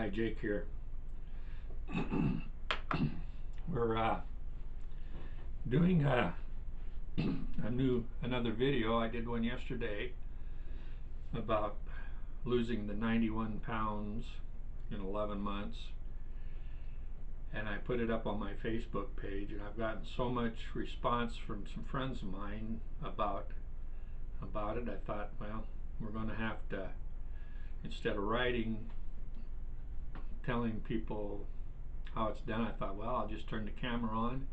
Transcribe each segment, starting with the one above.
Hi, Jake here. We're doing another video. I did one yesterday about losing the 91 pounds in 11 months, and I put it up on my Facebook page, and I've gotten so much response from some friends of mine about it. I thought, well, we're going to have to, instead of writing, telling people how it's done, I thought, well, I'll just turn the camera on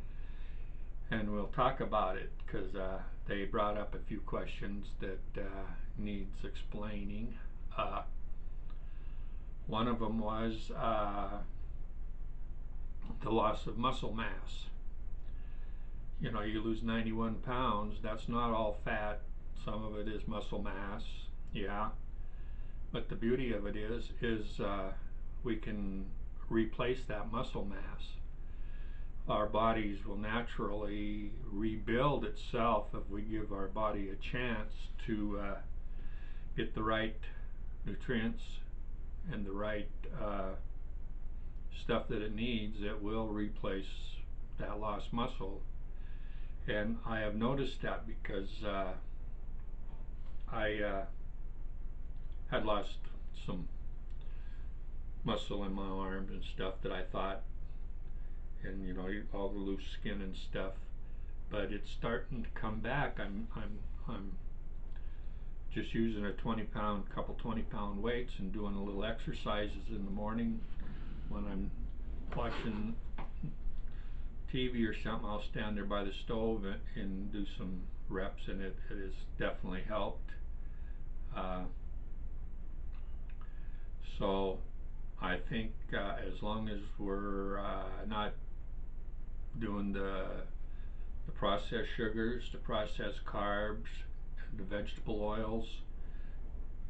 and we'll talk about it, because they brought up a few questions that needs explaining. One of them was the loss of muscle mass. You know, you lose 91 pounds, that's not all fat, some of it is muscle mass, yeah, but the beauty of it is we can replace that muscle mass. Our bodies will naturally rebuild itself if we give our body a chance to get the right nutrients and the right stuff that it needs. It will replace that lost muscle. And I have noticed that because I had lost some muscle in my arms and stuff that I thought, and you know, all the loose skin and stuff, but it's starting to come back. I'm just using a couple 20-pound weights and doing a little exercises in the morning. When I'm watching TV or something, I'll stand there by the stove and do some reps, and it has definitely helped. So I think as long as we're not doing the processed sugars, the processed carbs, the vegetable oils,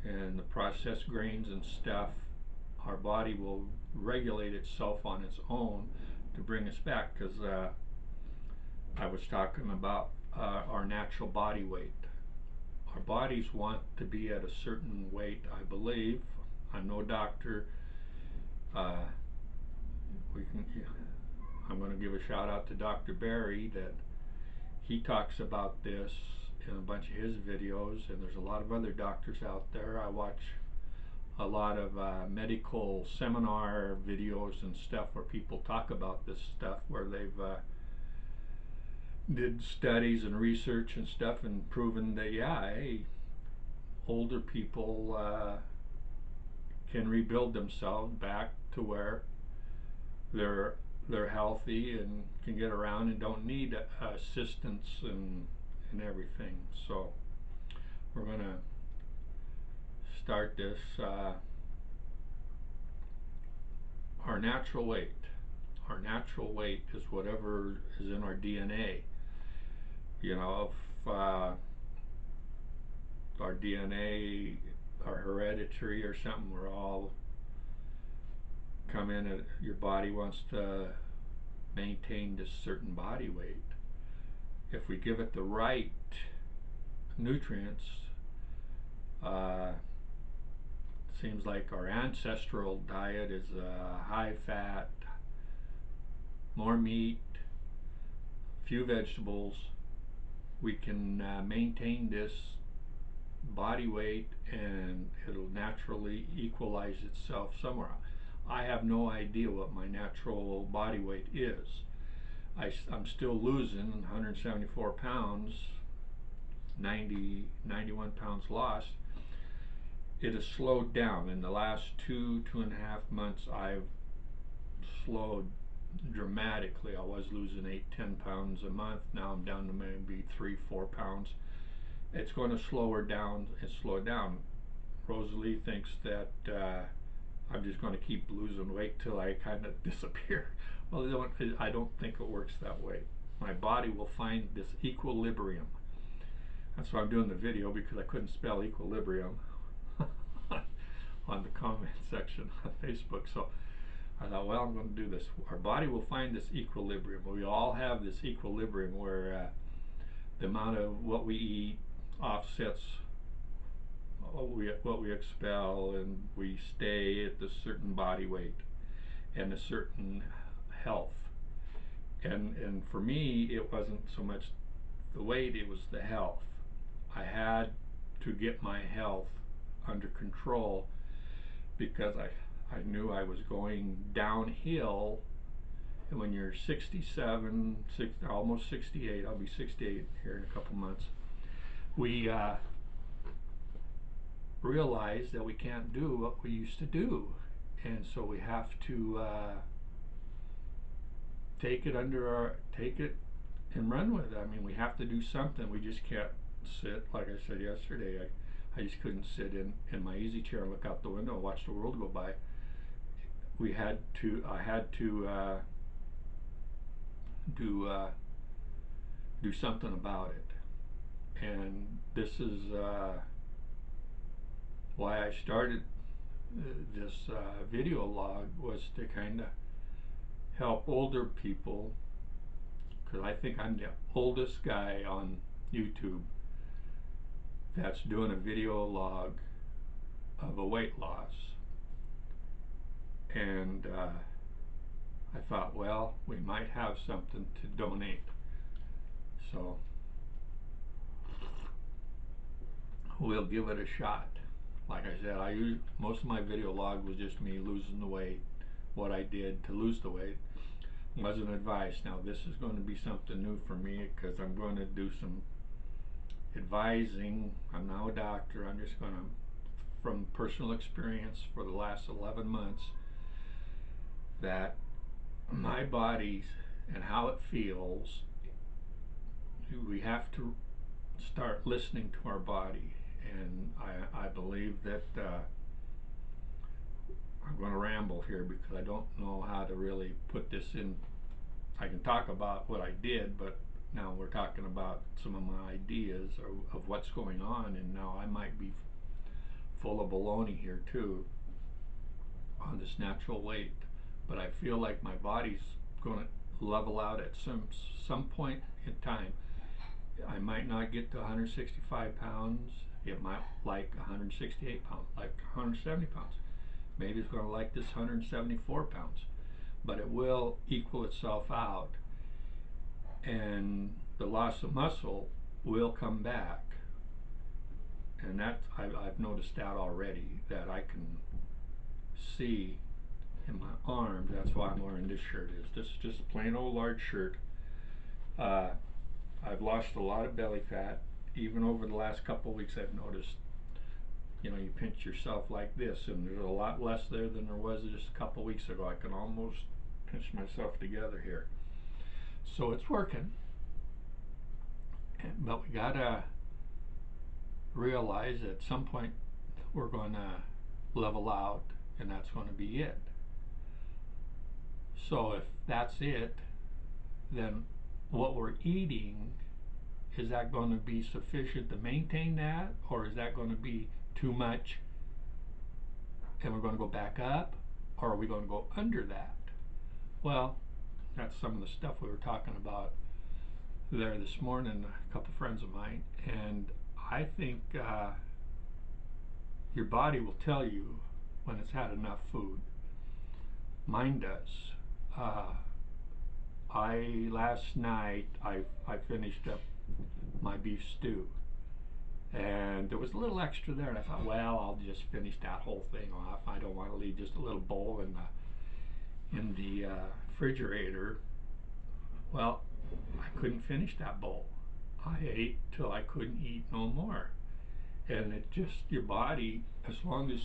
and the processed grains and stuff, our body will regulate itself on its own to bring us back. Because I was talking about our natural body weight. Our bodies want to be at a certain weight, I believe. I'm no doctor. I'm going to give a shout out to Dr. Barry, that he talks about this in a bunch of his videos, and there's a lot of other doctors out there. I watch a lot of medical seminar videos and stuff where people talk about this stuff, where they've did studies and research and stuff and proven that, yeah, hey, older people can rebuild themselves back to where they're healthy and can get around and don't need assistance and everything. So we're gonna start this. Our natural weight. Our natural weight is whatever is in our DNA. You know, if our DNA are hereditary or something, we're all come in and your body wants to maintain this certain body weight. If we give it the right nutrients, seems like our ancestral diet is high fat, more meat, few vegetables. We can maintain this body weight and it'll naturally equalize itself somewhere. I have no idea what my natural body weight is. I'm still losing 174 pounds, 91 pounds lost. It has slowed down. In the last 2.5 months, I've slowed dramatically. I was losing 8-10 pounds a month. Now I'm down to maybe 3-4 pounds. It's going to slow down and slow down. Rosalie thinks that I'm just going to keep losing weight till I kind of disappear. Well, I don't think it works that way. My body will find this equilibrium. That's why I'm doing the video, because I couldn't spell equilibrium on the comment section on Facebook. So I thought, well, I'm going to do this. Our body will find this equilibrium. We all have this equilibrium where the amount of what we eat offsets what we expel, and we stay at a certain body weight and a certain health. And for me, it wasn't so much the weight, it was the health. I had to get my health under control because I knew I was going downhill. And when you're 67, almost 68, I'll be 68 here in a couple months, we realize that we can't do what we used to do. And so we have to take it and run with it. I mean, we have to do something. We just can't sit, like I said yesterday, I just couldn't sit in my easy chair and look out the window and watch the world go by. I had to do something about it. And this is why I started this video log, was to kind of help older people, because I think I'm the oldest guy on YouTube that's doing a video log of a weight loss. And I thought, well, we might have something to donate. So we'll give it a shot. Like I said, most of my video log was just me losing the weight, what I did to lose the weight. It wasn't advice. Now this is going to be something new for me, because I'm going to do some advising. I'm now a doctor. I'm just going to, from personal experience for the last 11 months, that my body and how it feels, we have to start listening to our body. And I believe that I'm going to ramble here because I don't know how to really put this in. I can talk about what I did, but now we're talking about some of my ideas of what's going on, and now I might be full of baloney here too on this natural weight. But I feel like my body's going to level out at some point in time. I might not get to 165 pounds. It might like 168 pounds, like 170 pounds. Maybe it's going to like this 174 pounds. But it will equal itself out. And the loss of muscle will come back. And that I've noticed that already, that I can see in my arms. That's why I'm wearing this shirt. This is just a plain old large shirt. I've lost a lot of belly fat. Even over the last couple of weeks, I've noticed, you know, you pinch yourself like this, and there's a lot less there than there was just a couple of weeks ago. I can almost pinch myself together here. So it's working. But we gotta realize at some point we're going to level out, and that's going to be it. So if that's it, then what we're eating, is that going to be sufficient to maintain that, or is that going to be too much and we're going to go back up, or are we going to go under that? Well, that's some of the stuff we were talking about there this morning, a couple of friends of mine, and I think your body will tell you when it's had enough food. Mine does. Last night I finished up my beef stew, and there was a little extra there, and I thought, well, I'll just finish that whole thing off. I don't want to leave just a little bowl in the refrigerator. Well, I couldn't finish that bowl. I ate till I couldn't eat no more. And it just, your body, as long as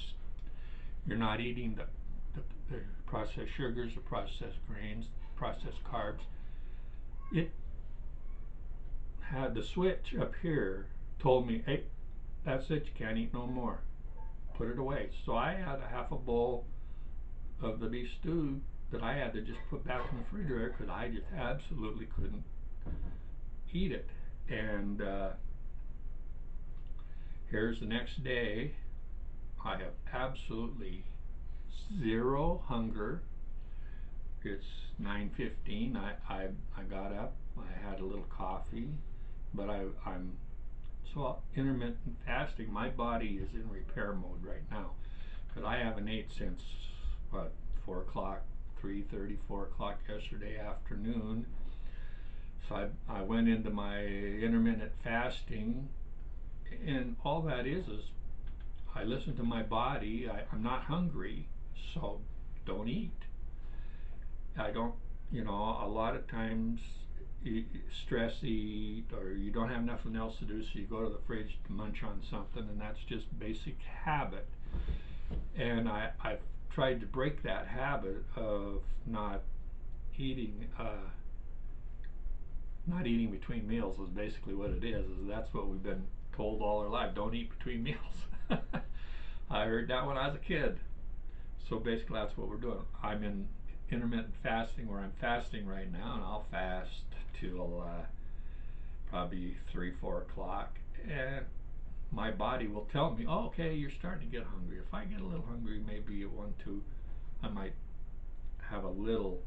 you're not eating the processed sugars, the processed grains, processed carbs, it had the switch up here told me, hey, that's it, you can't eat no more. Put it away. So I had a half a bowl of the beef stew that I had to just put back in the refrigerator because I just absolutely couldn't eat it. And here's the next day. I have absolutely zero hunger. It's 9:15. I got up. I had a little coffee, but I'm So intermittent fasting, my body is in repair mode right now because I haven't ate since what 4 o'clock, 3:30, 4 o'clock yesterday afternoon. So I went into my intermittent fasting, and all that is I listen to my body. I'm not hungry, so don't eat. I don't, a lot of times stress eat or you don't have nothing else to do, so you go to the fridge to munch on something, and that's just basic habit. And I've tried to break that habit of eating, uh, not eating between meals is basically what it is that's what we've been told all our life, don't eat between meals. I heard that when I was a kid. So basically that's what we're doing. I'm in intermittent fasting where I'm fasting right now, and I'll fast till probably 3, 4 o'clock, and my body will tell me, oh, okay, you're starting to get hungry. If I get a little hungry, maybe at 1, 2, I might have a little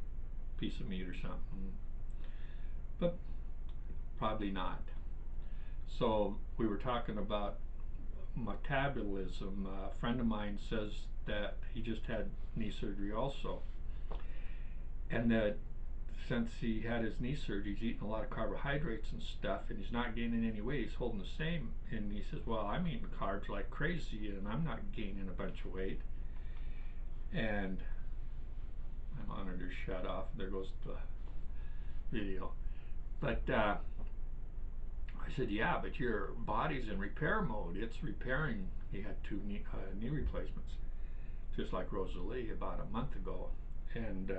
piece of meat or something, but probably not. So we were talking about metabolism. A friend of mine says that he just had knee surgery also, and that since he had his knee surgery, he's eating a lot of carbohydrates and stuff, and he's not gaining any weight. He's holding the same. And he says, well, I'm eating carbs like crazy, and I'm not gaining a bunch of weight. And my monitor shut off. There goes the video. But I said, yeah, but your body's in repair mode. It's repairing. He had 2 knee replacements, just like Rosalie about a month ago. And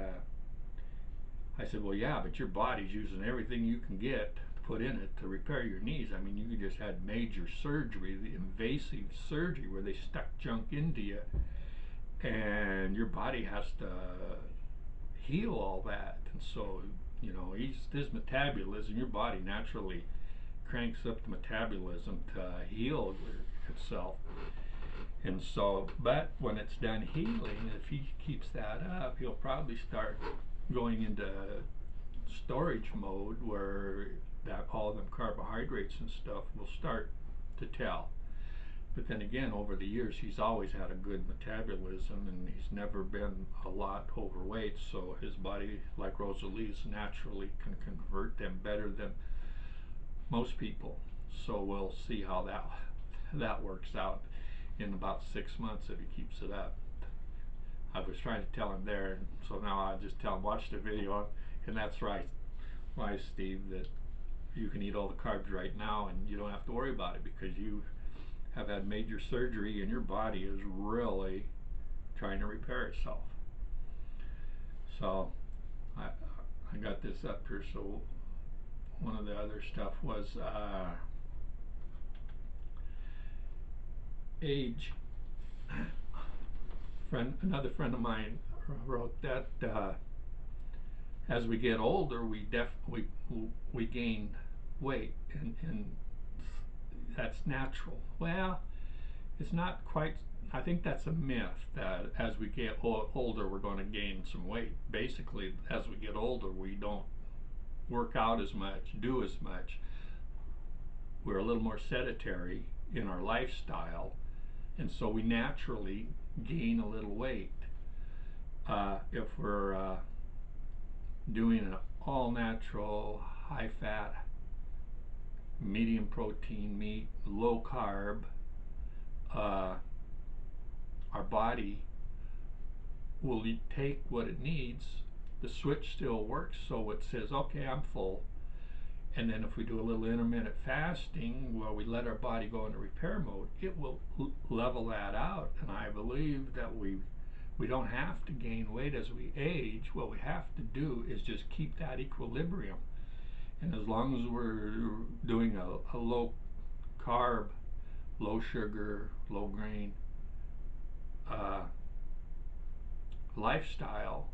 I said, well, yeah, but your body's using everything you can get to put in it to repair your knees. I mean, you just had major surgery, the invasive surgery where they stuck junk into you, and your body has to heal all that. And so, his metabolism, your body naturally cranks up the metabolism to heal itself. And so, but when it's done healing, if he keeps that up, he'll probably start going into storage mode where that all of them carbohydrates and stuff will start to tell. But then again, over the years, he's always had a good metabolism, and he's never been a lot overweight, so his body, like Rosalie's, naturally can convert them better than most people. So we'll see how that works out in about 6 months if he keeps it up. I was trying to tell him there, and so now I just tell him, watch the video, and that's right. Why, Steve, that you can eat all the carbs right now and you don't have to worry about it because you have had major surgery and your body is really trying to repair itself. So I got this up here. So one of the other stuff was age. Another friend of mine wrote that as we get older, we gain weight, and that's natural. Well, it's not quite. I think that's a myth that as we get older, we're going to gain some weight. Basically, as we get older, we don't work out as much, do as much. We're a little more sedentary in our lifestyle, and so we naturally gain a little weight. If we're doing an all natural, high fat, medium protein meat, low carb, our body will take what it needs. The switch still works, so it says, okay, I'm full. And then if we do a little intermittent fasting where we let our body go into repair mode, it will level that out. And I believe that we don't have to gain weight as we age. What we have to do is just keep that equilibrium. And as long as we're doing a low carb, low sugar, low grain lifestyle,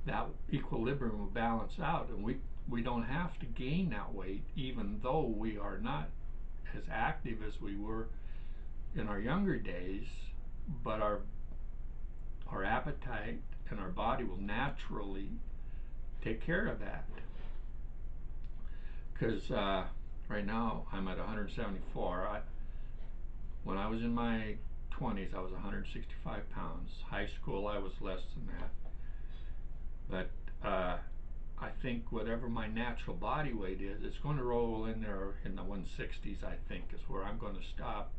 that equilibrium will balance out, and we don't have to gain that weight, even though we are not as active as we were in our younger days, but our appetite and our body will naturally take care of that. Because Right now I'm at 174. When I was in my 20s, I was 165 pounds. High school, I was less than that. But I think whatever my natural body weight is, it's going to roll in there in the 160s, I think, is where I'm going to stop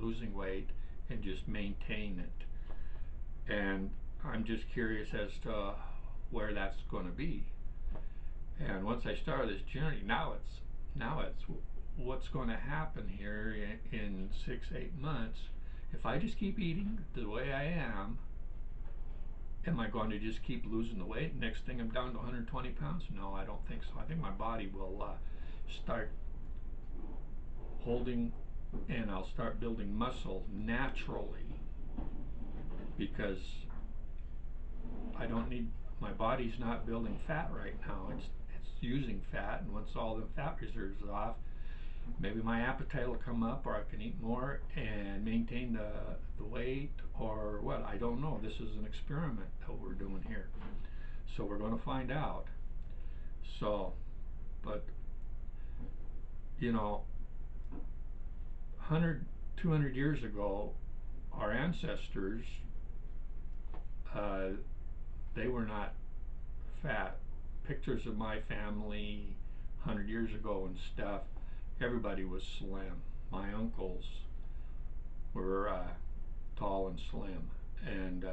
losing weight and just maintain it. And I'm just curious as to where that's going to be. And once I started this journey, now it's what's going to happen here in 6-8 months. If I just keep eating the way I am I going to just keep losing the weight? Next thing I'm down to 120 pounds? No, I don't think so. I think my body will start holding, and I'll start building muscle naturally, because I don't need, my body's not building fat right now. It's using fat, and once all the fat reserves are off, maybe my appetite will come up, or I can eat more and maintain the weight, or what, I don't know. This is an experiment that we're doing here, so we're going to find out. So, but you know, 100, 200 years ago, our ancestors, uh, they were not fat. Pictures of my family 100 years ago and stuff, everybody was slim. My uncles were tall and slim, and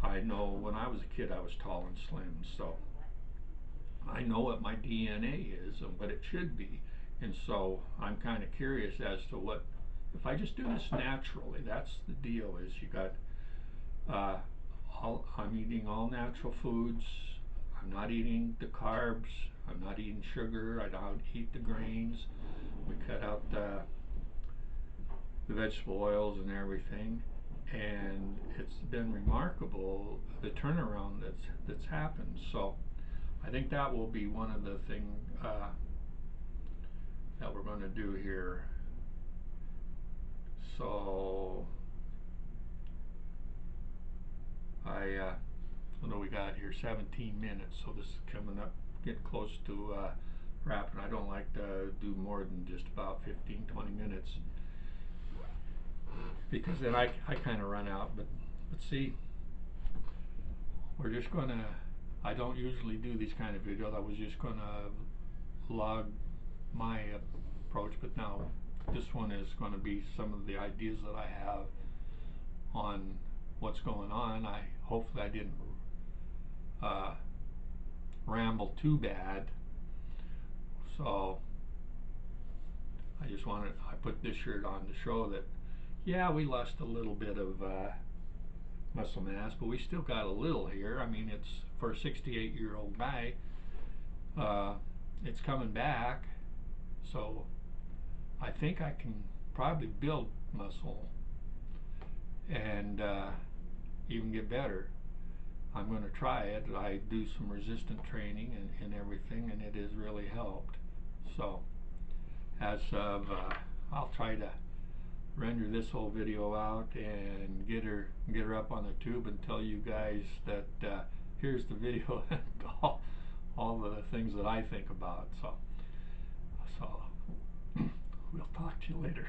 I know when I was a kid I was tall and slim, so I know what my DNA is and what it should be. And so I'm kind of curious as to what, if I just do this naturally, that's the deal, is you got, I'm eating all natural foods. I'm not eating the carbs. I'm not eating sugar. I don't eat the grains. We cut out the vegetable oils and everything, and it's been remarkable the turnaround that's happened. So I think that will be one of the things that we're going to do here. So I know we got here 17 minutes, so this is coming up, getting close to wrapping. I don't like to do more than just about 15-20 minutes, because then I kind of run out. But see, we're just gonna, I don't usually do these kind of videos. I was just gonna log my approach, but now this one is going to be some of the ideas that I have on what's going on. Hopefully I didn't ramble too bad. So I just wanted, I put this shirt on to show that, yeah, we lost a little bit of muscle mass, but we still got a little here. I mean, it's, for a 68-year-old guy, it's coming back. So I think I can probably build muscle and even get better. I'm going to try it. I do some resistant training and everything, and it has really helped. So as of, I'll try to render this whole video out and get her up on the tube and tell you guys that here's the video and all the things that I think about. So we'll talk to you later.